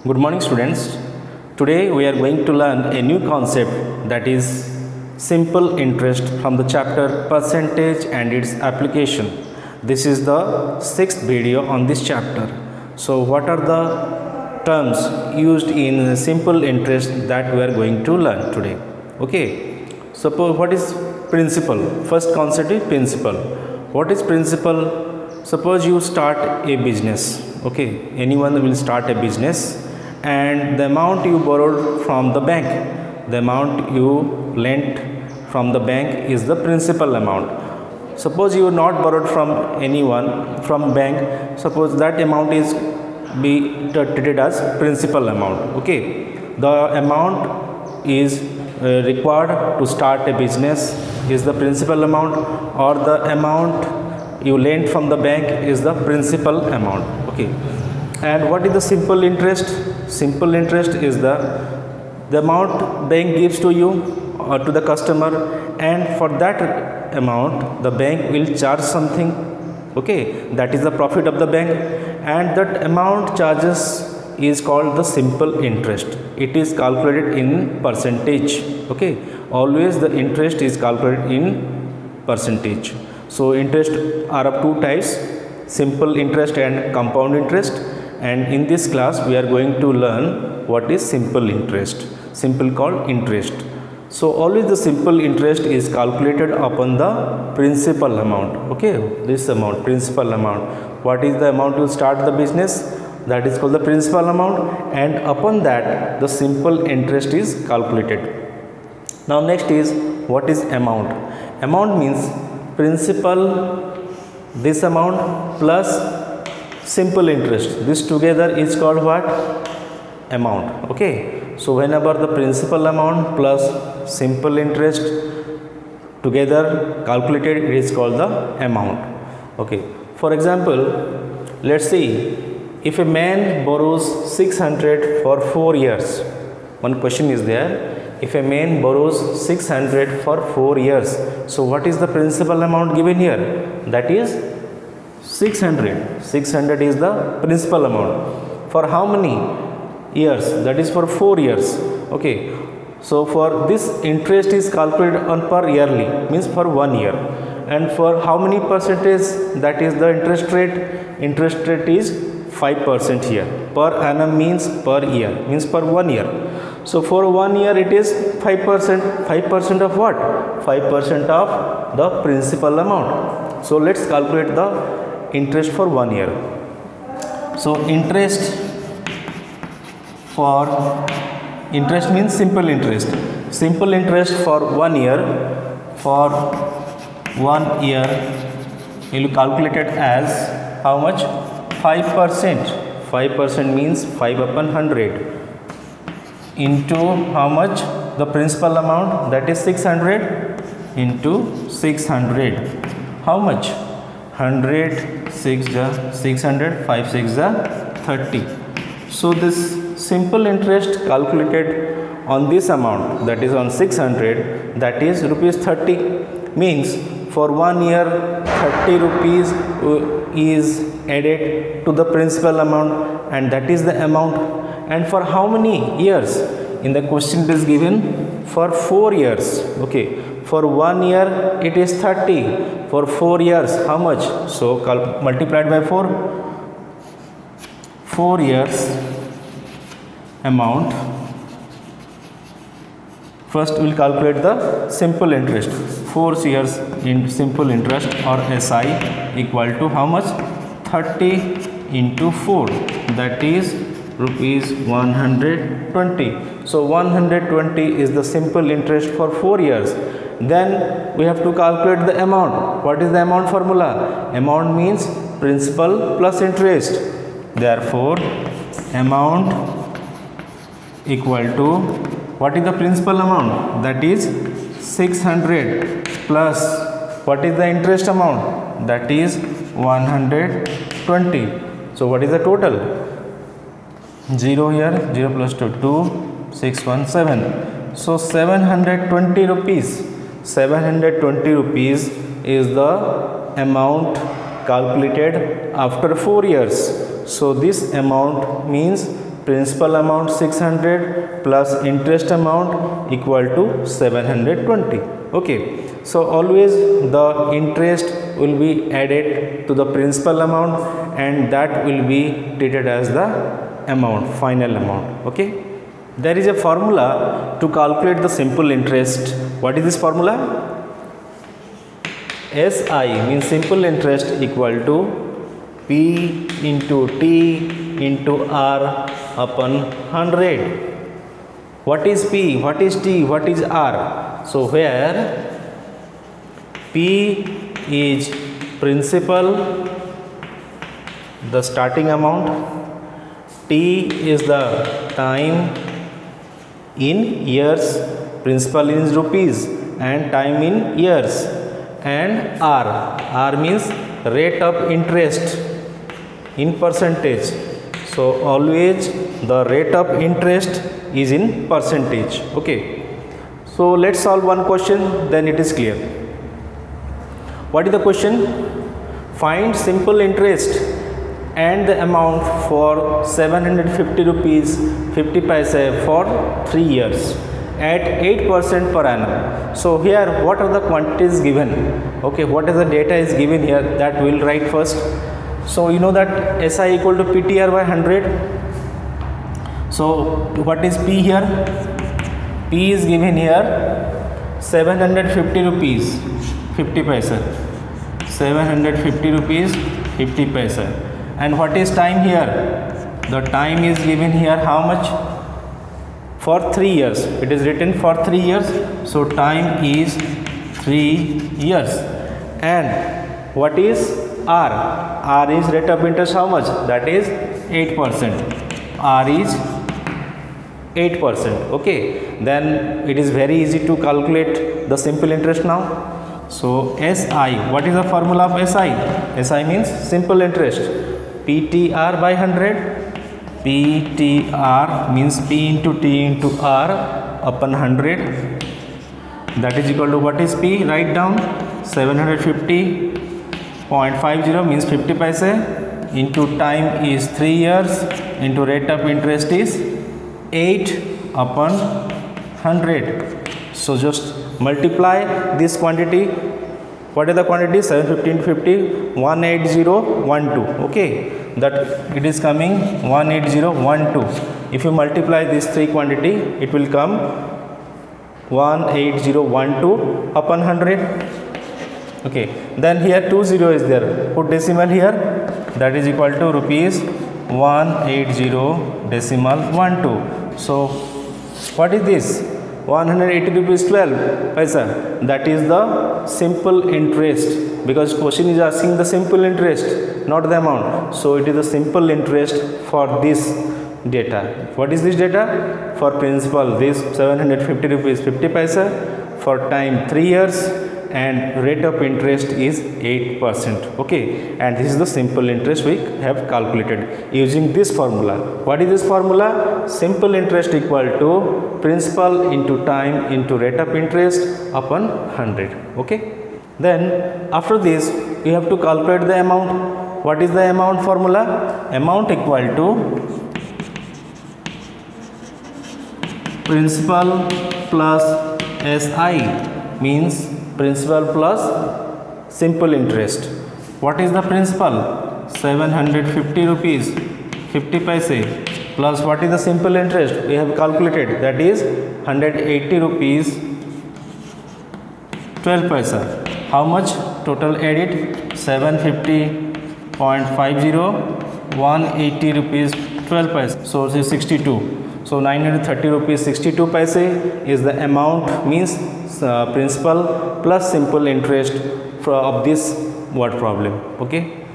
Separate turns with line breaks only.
Good morning students. Today we are going to learn a new concept, that is simple interest, from the chapter percentage and its application. This is the 6th video on this chapter. So what are the terms used in simple interest that we are going to learn today? Okay. Suppose what is principal? First concept is principal. What is principal? Suppose you start a business. Okay, anyone will start a business, and the amount you borrowed from the bank, the amount you lent from the bank is the principal amount. Suppose you not borrowed from anyone from bank, suppose that amount is be treated as principal amount. Okay, the amount is required to start a business is the principal amount, or the amount you lent from the bank is the principal amount. Okay, and what is the simple interest? Simple interest is the amount bank gives to you or to the customer, and for that amount the bank will charge something. Okay, that is the profit of the bank, and that amount charges is called the simple interest. It is calculated in percentage. Okay, always the interest is calculated in percentage. So interest are of two types, simple interest and compound interest, and in this class we are going to learn what is simple interest, simple called interest. So always the simple interest is calculated upon the principal amount. Okay, this amount, principal amount. What is the amount to start the business? That is called the principal amount, and upon that the simple interest is calculated. Now next is, what is amount? Amount means principal, this amount plus simple interest, this together is called what? Amount. Okay, so whenever the principal amount plus simple interest together calculated, it is called the amount. Okay, for example, let's see, if a man borrows 600 for 4 years, one question is there. If a man borrows 600 for 4 years, so what is the principal amount given here? That is 600. 600 is the principal amount. For how many years? That is for 4 years. Okay, so for this interest is calculated on per yearly, means for 1 year. And for how many percentage? That is the interest rate. Interest rate is 5% here. Per annum means per year, means per 1 year. So for 1 year it is 5%. 5% of what? 5% of the principal amount. So let's calculate the interest for 1 year. So interest means simple interest. Simple interest for 1 year, for 1 year you will calculate it as how much? 5%. 5% means 5 upon 100 into how much? The principal amount, that is 600 into 600. How much? 100, 600, 5 6 30. So this simple interest calculated on this amount, that is on 600, that is rupees 30. Means for 1 year 30 rupees is added to the principal amount, and that is the amount. And for how many years? In the question it is given for 4 years. Okay, for 1 year it is 30. For 4 years how much? So multiplied by 4. 4 years amount. First we will calculate the simple interest. 4 years in simple interest, or SI, equal to how much? 30 into 4, that is rupees 120. So 120 is the simple interest for 4 years. Then we have to calculate the amount. What is the amount formula? Amount means principal plus interest. Therefore amount equal to, what is the principal amount? That is 600 plus what is the interest amount? That is 120. So what is the total? 0 here, 0 plus 2, 617. So 720 rupees. 720 rupees is the amount calculated after 4 years. So this amount means principal amount 600 plus interest amount equal to 720. Okay, so always the interest will be added to the principal amount and that will be treated as the amount, final amount. Okay, there is a formula to calculate the simple interest. What is this formula? SI means simple interest equal to P into T into R upon 100. What is P? What is T? What is R? So where P is principal, the starting amount, T is the time in years, principal in rupees and time in years, and R means rate of interest in percentage. So always the rate of interest is in percentage. Okay, so let's solve one question, then it is clear. What is the question? Find simple interest and the amount for 750 rupees 50 paise for 3 years at 8% per annum. So here what are the quantities given? Okay, what is the data is given here, that we will write first. So you know that SI equal to PTR by 100. So what is P here? P is given here 750 rupees 50 paise, 750 rupees 50 paise. And what is time here? The time is given here how much? For 3 years. It is written for 3 years. So time is 3 years. And what is R? R is rate of interest how much? That is 8%. R is 8%. Okay. Then it is very easy to calculate the simple interest now. So SI, what is the formula of SI? SI means simple interest. PTR by 100. PTR means P into T into R upon 100. That is equal to what is P? Write down 750.50 means 50 paise into time is 3 years into rate of interest is 8 upon 100. So just multiply this quantity. What is the quantity? 750 into 50, 18012. Okay, that it is coming 18012. If you multiply these three quantity, it will come 18012 upon 100. Okay, then here 20 is there. Put decimal here. That is equal to rupees 180 decimal 12. So what is this? 180 rupees 12 paisa. That is the simple interest, because question is asking the simple interest, not the amount. So it is the simple interest for this data. What is this data? For principal this 750 rupees 50 paisa, for time 3 years, and rate of interest is 8%. Okay, and this is the simple interest we have calculated using this formula. What is this formula? Simple interest equal to principal into time into rate of interest upon 100. Okay, then after this we have to calculate the amount. What is the amount formula? Amount equal to principal plus SI means principal plus simple interest. What is the principal? 750 rupees 50 paise plus what is the simple interest? We have calculated, that is 180 rupees 12 paisa. How much total added? 750.50, 180 rupees 12 paisa. So it is 62. So 930 rupees 62 paise is the amount, means principal plus simple interest of this word problem. Okay.